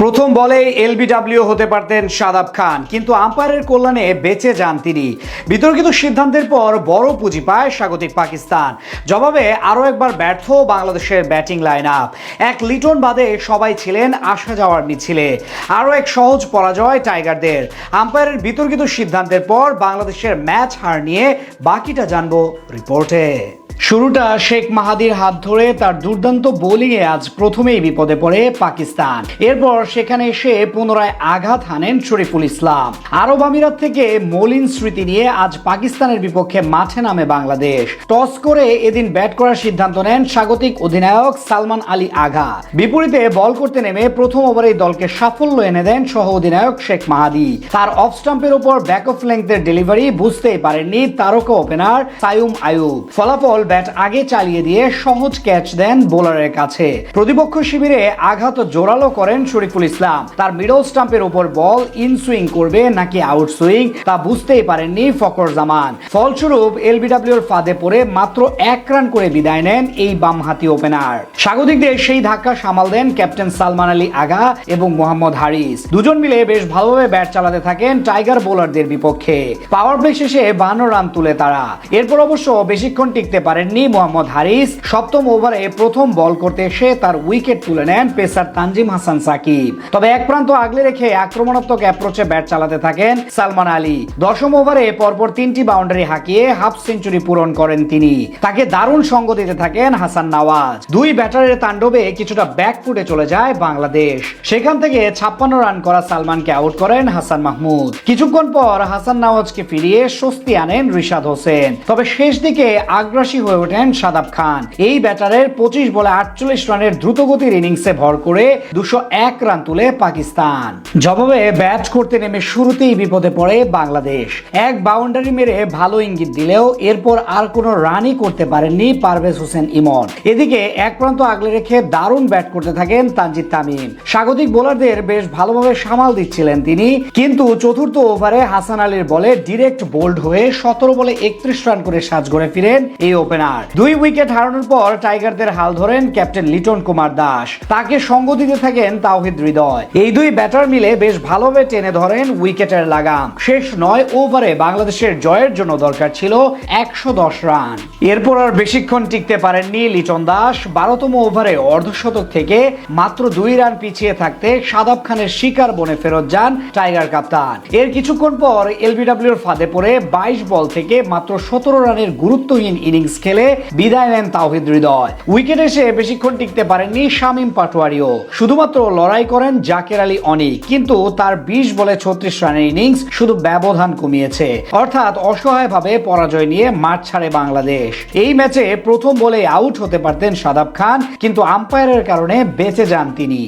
প্রথম বলেই এলবিডব্লিউ হতে পারতেন শাদাব খান, কিন্তু আম্পায়ারের কল্যাণে বেঁচে যান তিনি। বিতর্কিত সিদ্ধান্তের পর বড় পুঁজি পায় স্বাগতিক পাকিস্তান। জবাবে আরও একবার ব্যর্থ বাংলাদেশের ব্যাটিং লাইন আপ। এক লিটন বাদে সবাই ছিলেন আসা যাওয়ার মিছিলে। আরও এক সহজ পরাজয় টাইগারদের। আম্পায়ারের বিতর্কিত সিদ্ধান্তের পর বাংলাদেশের ম্যাচ হার নিয়ে বাকিটা জানবো রিপোর্টে। শুরুটা শেখ মাহাদির হাত ধরে তার দুর্দান্ত বোলিংয়ে আজ প্রথমেই বিপদে পড়ে পাকিস্তান। এরপর সেখানে এসে পুনরায় আঘাত হানেন শরীফুল ইসলাম। আরব আমিরাত থেকে মলিন স্মৃতি নিয়ে আজ পাকিস্তানের বিপক্ষে মাঠে নামে বাংলাদেশ। টস করে এদিন ব্যাট করার সিদ্ধান্ত নেন স্বাগতিক অধিনায়ক সালমান আলী আগা। বিপরীতে বল করতে নেমে প্রথম ওভারেই দলকে সাফল্য এনে দেন সহ অধিনায়ক শেখ মাহাদি। তার অফ স্টাম্পের উপর ব্যাক অফ লেংথের ডেলিভারি বুঝতেই পারেননি তারকা ওপেনার সাইয়ুম আয়ুব। ফলাফল ব্যাট আগে চালিয়ে দিয়ে সহজ ক্যাচ দেন বোলারের কাছে। প্রতিপক্ষ শিবিরে আঘাত জোরালো করেন শরীফুল ইসলাম। তার মিডল স্টাম্পের উপর বল ইন সুইং করবে নাকি আউট সুইং তা বুঝতেই পারেননি ফখর জামান। ফলস্বরূপ এলবিডব্লিউর ফাঁদে পড়ে মাত্র 1 রান করে বিদায় নেন এই বামহাতি ওপেনার। স্বাগতিকদের সেই ধাক্কা সামাল দেন ক্যাপ্টেন সালমান আলী আগা এবং মোহাম্মদ হারিস। দুজন মিলে বেশ ভালোভাবে ব্যাট চালাতে থাকেন টাইগার বোলারদের বিপক্ষে। পাওয়ার প্লে শেষে 52 রান তুলে তারা। এরপর অবশ্য বেশিক্ষণ টিকতে পারেননি মোহাম্মদ হারিস। সপ্তম ওভারে প্রথম বল করতে এসে তার উইকেট তুলে নেন পেসার তানজিম হাসান সাকিব। তবে এক প্রান্ত আগলে রেখে আক্রমণাত্মক অ্যাপ্রোচে ব্যাট চালাতে থাকেন সালমান আলী। দশম ওভারে পরপর 3টি বাউন্ডারি হাঁকিয়ে হাফ সেঞ্চুরি পূরণ করেন তিনি। তাকে দারুণ সঙ্গ দিতে থাকেন হাসান নওয়াজ। দুই ব্যাটারের তাণ্ডবে কিছুটা ব্যাকফুটে চলে যায় বাংলাদেশ। সেখান থেকে 56 রান করা সালমানকে আউট করেন হাসান মাহমুদ। কিছুক্ষণ পর হাসান নওয়াজকে ফিরিয়ে স্বস্তি আনেন রিশাদ হোসেন। তবে শেষ দিকে আগ্রাসী হয়ে ওঠেন শাদাব খান। এই ব্যাটারের 25 বলে 48 রানের দ্রুতগতির ইনিংসে ভর করে 201 রান তুলে পাকিস্তান। জবাবে ব্যাট করতে নেমে শুরুতেই বিপদে পড়ে বাংলাদেশ। এক বাউন্ডারি মেরে ভালো ইঙ্গিত দিলেও এরপর আর কোনো রানই করতে পারেননি পারভেজ হোসেন ইমন। এদিকে এক প্রান্ত আগলে রেখে দারুণ ব্যাট করতে থাকেন তানজিদ তামিম। স্বাগতিক বোলারদের বেশ ভালোভাবে সামাল দিচ্ছিলেন তিনি, কিন্তু চতুর্থ ওভারে হাসান আলীর বলে ডিরেক্ট বোল্ড হয়ে 17 বলে 31 রান করে সাজঘরে ফিরেন এই ওপেনার। 2 উইকেট হারানোর পর টাইগারদের হাল ধরেন ক্যাপ্টেন লিটন কুমার দাস। তাকে সঙ্গ দিতে থাকেন তাওহিদ হৃদয়। এই দুই ব্যাটার মিলে বেশ ভালোভাবে টেনে ধরেন উইকেটের লাগাম। শেষ 9 ওভারে বাংলাদেশের জয়ের জন্য দরকার ছিল 110 রান। এরপর আর বেশিক্ষণ টিকতে পারেননি লিটন দাস। 12তম ওভারে অর্ধশতক থেকে মাত্র 2 রান পিছিয়ে থাকতে শাদাব খানের শিকার বনে ফেরত যান টাইগার কাপ্তান। এর কিছুক্ষণ পর এলবিডব্লিউর ফাঁদে পড়ে 22 বল থেকে মাত্র 17 রানের গুরুত্বহীন ইনিংস খেলে বিদায় নেন তাওহিদ হৃদয়। উইকেট এসে বেশিক্ষণ টিকতে পারেননি শামীম পাটোয়ারিও। শুধুমাত্র লড়াই করেন জাকের আলী অনিক, কিন্তু তার 20 বলে 36 রানের ইনিংস শুধু ব্যবধান কমিয়েছে। অর্থাৎ অসহায়ভাবে পরাজয় নিয়ে মাঠ ছাড়ে বাংলাদেশ। এই ম্যাচে প্রথম বলে আউট হতে পারতেন শাদাব খান, কিন্তু আম্পায়ারের কারণে বেঁচে যান তিনি।